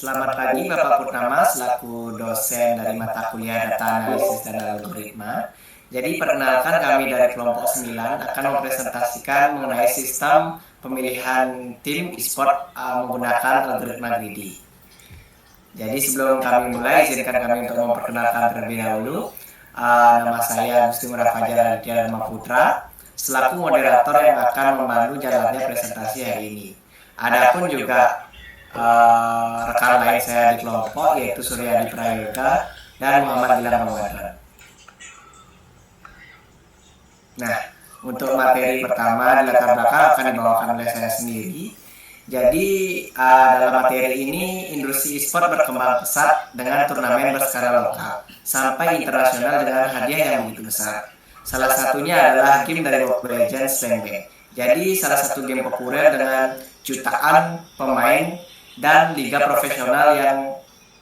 Selamat pagi Bapak Purnama selaku dosen dari mata kuliah data analisis dan algoritma. Jadi perkenalkan kami dari kelompok 9 akan mempresentasikan mengenai sistem pemilihan tim e-sport menggunakan algoritma greedy. Jadi sebelum kami mulai, izinkan kami untuk memperkenalkan terlebih dahulu. Nama saya Gusti Ngurah Fajar Aditya Dharma Putra, selaku moderator yang akan memandu jalannya presentasi hari ini. Adapun juga rekan lain saya di kelompok, yaitu Suryadi Prayoga dan Muhammad Gilang Ramadhan. Nah, untuk materi pertama di latar belakang akan dibawakan oleh saya sendiri. Jadi dalam materi ini industri e-sport berkembang pesat dengan turnamen berskala lokal sampai internasional dengan hadiah yang begitu besar. Salah satunya adalah game dari Mobile Legends Bang. Jadi salah satu game populer dengan jutaan pemain dan liga profesional yang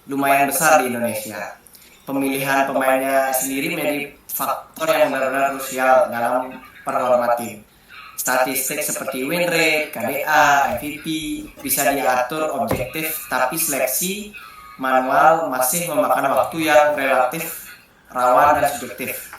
lumayan besar di Indonesia. Pemilihan pemainnya sendiri menjadi faktor yang benar-benar krusial dalam performa tim. Statistik seperti win rate, KDA, MVP bisa diatur objektif, tapi seleksi manual masih memakan waktu yang relatif rawan dan subjektif.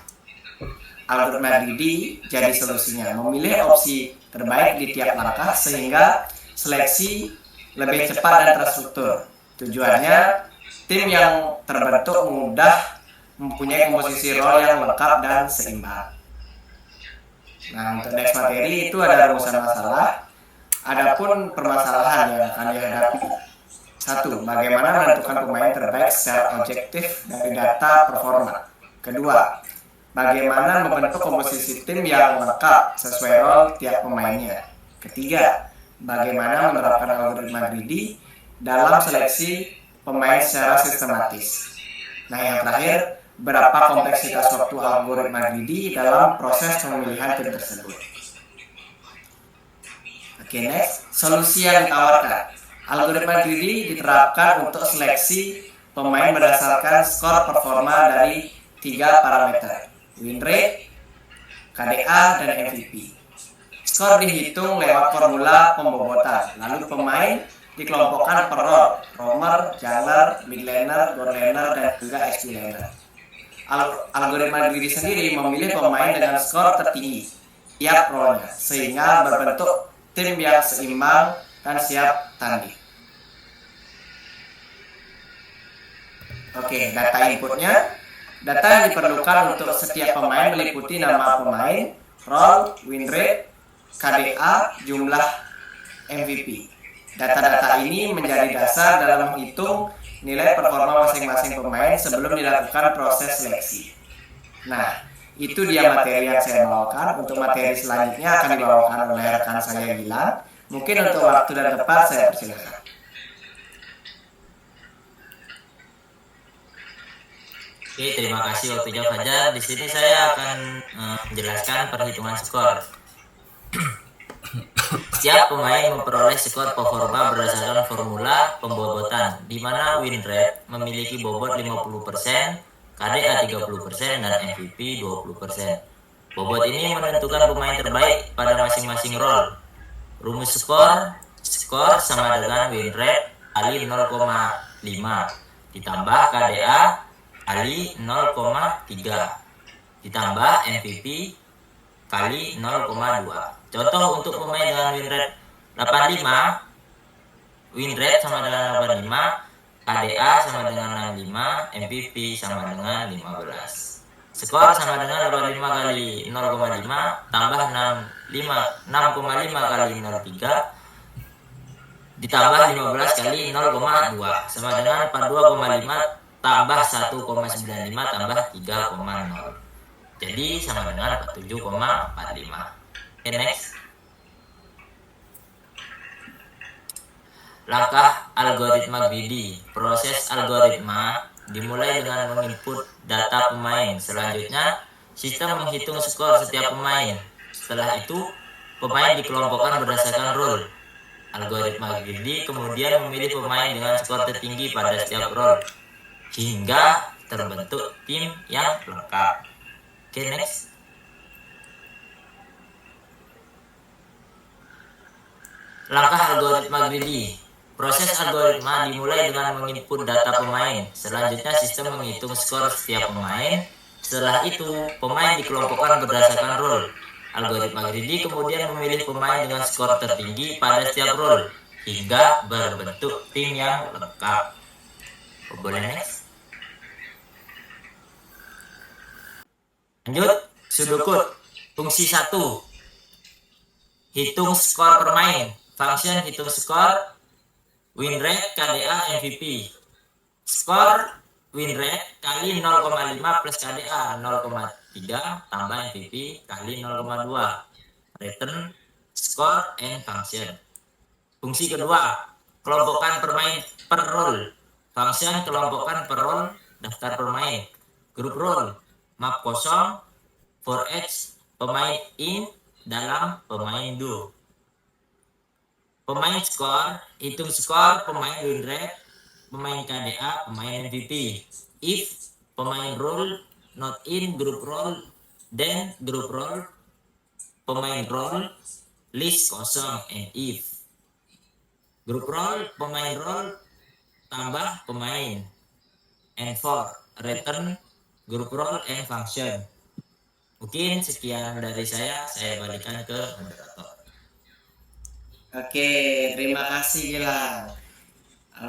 Algoritma greedy jadi solusinya, memilih opsi terbaik di tiap langkah sehingga seleksi lebih cepat dan terstruktur. Tujuannya, tim yang terbentuk mudah mempunyai komposisi role yang lengkap dan seimbang. Nah, untuk next materi itu ada rumusan masalah. Adapun permasalahan yang akan dihadapi. 1. Bagaimana menentukan pemain terbaik secara objektif dari data performa. Kedua, bagaimana membentuk komposisi tim yang lengkap sesuai role tiap pemainnya. Ketiga, bagaimana menerapkan algoritma greedy dalam seleksi pemain secara sistematis. Nah, yang terakhir, berapa kompleksitas waktu algoritma greedy dalam proses pemilihan tim tersebut. Oke, next, solusi yang ditawarkan. Algoritma greedy diterapkan untuk seleksi pemain berdasarkan skor performa dari 3 parameter, win rate, KDA, dan MVP. Skor dihitung lewat formula pembobotan, lalu pemain dikelompokkan per role, roamer, jungler, mid laner, bot laner, dan juga XP laner. Algoritma greedy sendiri memilih pemain dengan skor tertinggi tiap role-nya sehingga berbentuk tim yang seimbang dan siap tanding. Oke, data inputnya. Data yang diperlukan untuk setiap pemain meliputi nama pemain, role, win rate, KDA, jumlah MVP. Data-data ini menjadi dasar dalam menghitung nilai performa masing-masing pemain sebelum dilakukan proses seleksi. Nah, itu dia materi yang saya bawakan. Untuk materi selanjutnya akan dibawakan oleh rekan saya Gilang. Mungkin untuk waktu dan tempat saya persilakan. Oke, terima kasih waktunya Fajar. Di sini saya akan menjelaskan perhitungan skor. Setiap pemain memperoleh skor performa berdasarkan formula pembobotan, di mana win rate memiliki bobot 50%, KDA 30%, dan MVP 20%. Bobot ini menentukan pemain terbaik pada masing-masing role. Rumus skor sama dengan win rate kali 0,5 ditambah KDA kali 0,3 ditambah MVP kali 0,2. Contoh untuk pemain dengan win rate 85, win rate sama dengan 85, KDA sama dengan 65, MVP sama dengan 15. Skor sama dengan 25 kali 0,5 tambah 6,5 kali 0,3 ditambah 15 kali 0,2 sama dengan 42,5 tambah 1,95 tambah 3,0. Jadi sama dengan 47,45. Okay, next. Langkah algoritma greedy. Proses algoritma dimulai dengan menginput data pemain. Selanjutnya, sistem menghitung skor setiap pemain. Setelah itu, pemain dikelompokkan berdasarkan role. Algoritma greedy kemudian memilih pemain dengan skor tertinggi pada setiap role hingga terbentuk tim yang lengkap. Okay, next. Langkah algoritma greedy. Proses algoritma dimulai dengan menginput data pemain. Selanjutnya sistem menghitung skor setiap pemain. Setelah itu, pemain dikelompokkan berdasarkan role. Algoritma greedy kemudian memilih pemain dengan skor tertinggi pada setiap role hingga berbentuk tim yang lengkap. Boleh next? Lanjut, Sudokut. Fungsi 1. Hitung skor permain. Function hitung skor win rate, KDA, MVP. Skor win rate kali 0,5 plus KDA 0,3 tambah MVP kali 0,2. Return score and function. Fungsi kedua, kelompokkan permain per role. Function kelompokkan per role daftar permain. Grup role map kosong for each pemain in dalam pemain do. Pemain skor, hitung skor, pemain win rate, pemain KDA, pemain MVP. If pemain role not in group role, then group role, pemain role, list kosong and if. Group role, pemain role, tambah pemain. And for return group role and function. Mungkin sekian dari saya balikan ke moderator. Oke, terima kasih Gilang.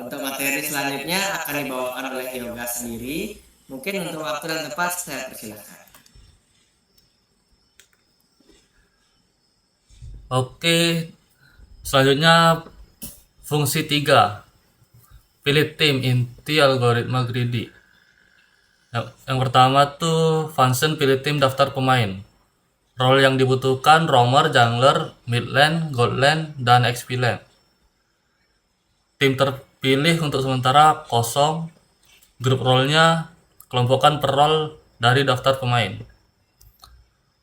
Untuk materi selanjutnya akan dibawakan oleh Yoga sendiri. Mungkin untuk waktu dan tempat saya persilakan. Oke, selanjutnya fungsi 3. Pilih tim inti algoritma greedy. Yang pertama tuh function pilih tim daftar pemain. Role yang dibutuhkan roamer, jungler, mid lane, gold lane, dan XP lane. Tim terpilih untuk sementara kosong. Grup role-nya kelompokkan per role dari daftar pemain.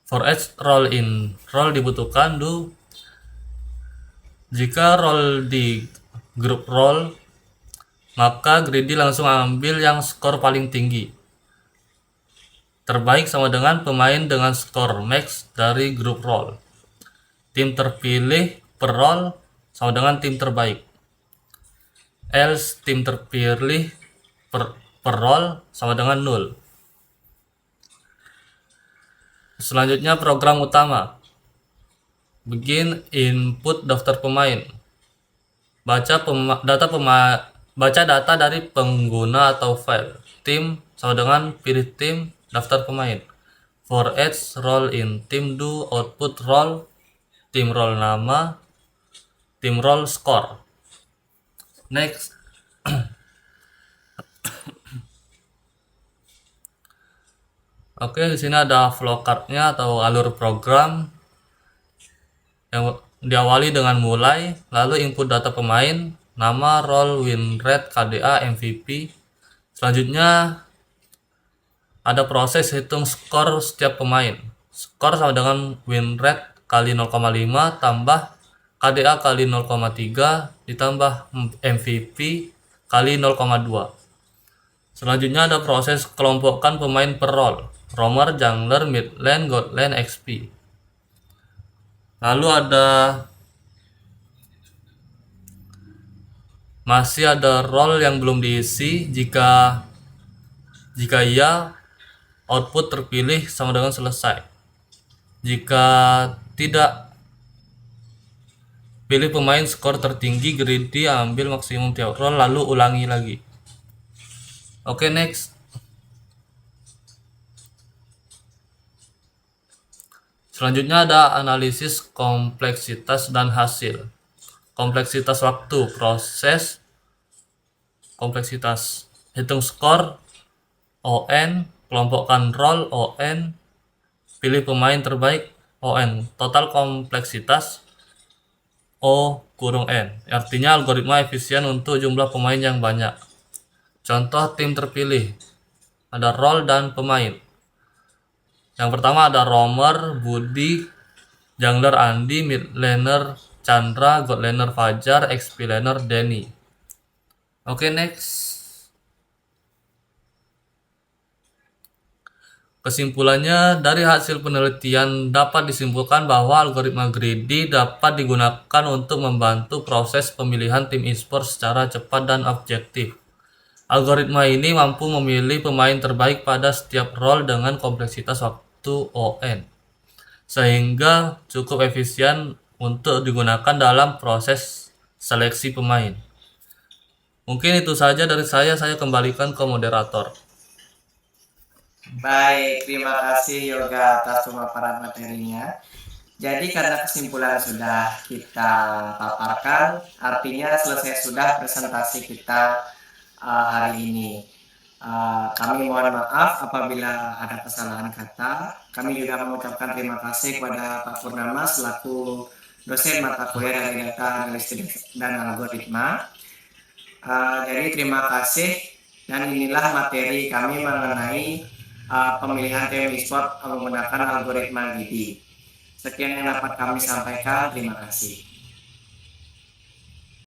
For each role in role dibutuhkan do. Jika role di grup role, maka greedy langsung ambil yang skor paling tinggi. Terbaik sama dengan pemain dengan skor max dari grup role. Tim terpilih per role sama dengan tim terbaik. Else tim terpilih per role sama dengan 0. Selanjutnya program utama. Begin input daftar pemain. Baca data dari pengguna atau file. Tim sama dengan pilih tim daftar pemain. For each role in team do output role, tim role nama, tim role score. Next. Oke, di sini ada flowchartnya atau alur program yang diawali dengan mulai, lalu input data pemain, nama, role, win rate, KDA, MVP. Selanjutnya ada proses hitung skor setiap pemain. Skor sama dengan win rate kali 0,5 tambah KDA kali 0,3 ditambah MVP kali 0,2. Selanjutnya ada proses kelompokkan pemain per role. Roamer, jungler, mid lane, gold lane, XP. Lalu masih ada role yang belum diisi. Jika iya, output terpilih sama dengan selesai. Jika tidak, pilih pemain skor tertinggi greedy, ambil maksimum tiap role, lalu ulangi lagi. Oke, next. Selanjutnya ada analisis kompleksitas dan hasil. Kompleksitas waktu, proses, kompleksitas, hitung skor, ON, kelompokkan role, ON, pilih pemain terbaik, ON, total kompleksitas, O-N. Artinya algoritma efisien untuk jumlah pemain yang banyak. Contoh tim terpilih, ada role dan pemain. Yang pertama ada roamer, Budi, jungler Andi, mid laner Chandra, god laner Fajar, XP laner Denny. Oke, next. Kesimpulannya, dari hasil penelitian dapat disimpulkan bahwa algoritma greedy dapat digunakan untuk membantu proses pemilihan tim e-sport secara cepat dan objektif. Algoritma ini mampu memilih pemain terbaik pada setiap role dengan kompleksitas waktu ON, sehingga cukup efisien untuk digunakan dalam proses seleksi pemain. Mungkin itu saja dari saya kembalikan ke moderator. Baik, terima kasih Yoga atas pemaparan materinya. Jadi karena kesimpulan sudah kita paparkan, artinya selesai sudah presentasi kita hari ini. Kami mohon maaf apabila ada kesalahan kata. Kami juga mengucapkan terima kasih kepada Pak Purnama selaku dosen mata kuliah dari data analistik dan algoritma. Jadi terima kasih, dan inilah materi kami mengenai pemilihan tim e-sport menggunakan algoritma greedy. Sekian yang dapat kami sampaikan, terima kasih.